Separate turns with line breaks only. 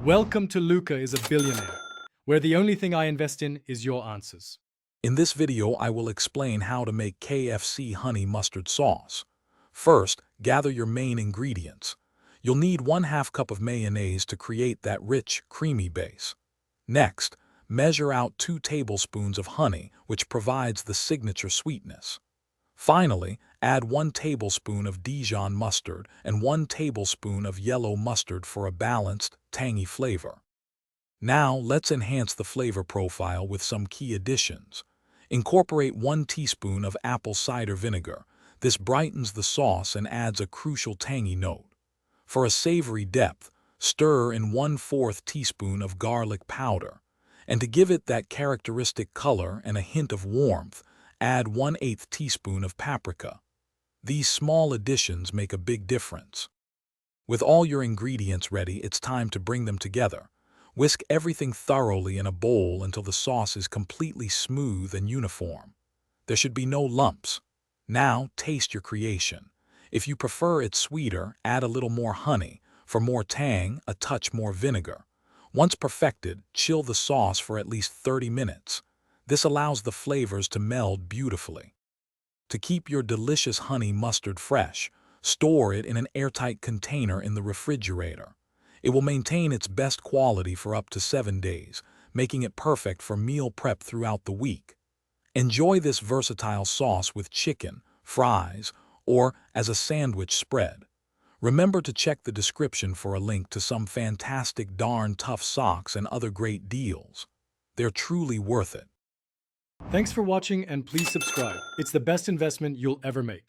Welcome to Luca is a Billionaire, where the only thing I invest in is your answers.
In this video, I will explain how to make KFC honey mustard sauce. First, gather your main ingredients. You'll need 1/2 cup of mayonnaise to create that rich, creamy base. Next, measure out 2 tablespoons of honey, which provides the signature sweetness. Finally, add 1 tablespoon of Dijon mustard and 1 tablespoon of yellow mustard for a balanced, tangy flavor. Now, let's enhance the flavor profile with some key additions. Incorporate 1 teaspoon of apple cider vinegar. This brightens the sauce and adds a crucial tangy note. For a savory depth, stir in 1/4 teaspoon of garlic powder. And to give it that characteristic color and a hint of warmth, add 1/8 teaspoon of paprika. These small additions make a big difference. With all your ingredients ready, it's time to bring them together. Whisk everything thoroughly in a bowl until the sauce is completely smooth and uniform. There should be no lumps. Now, taste your creation. If you prefer it sweeter, add a little more honey. For more tang, a touch more vinegar. Once perfected, chill the sauce for at least 30 minutes. This allows the flavors to meld beautifully. To keep your delicious honey mustard fresh, store it in an airtight container in the refrigerator. It will maintain its best quality for up to 7 days, making it perfect for meal prep throughout the week. Enjoy this versatile sauce with chicken, fries, or as a sandwich spread. Remember to check the description for a link to some fantastic darn tough socks and other great deals. They're truly worth it.
Thanks for watching and please subscribe. It's the best investment you'll ever make.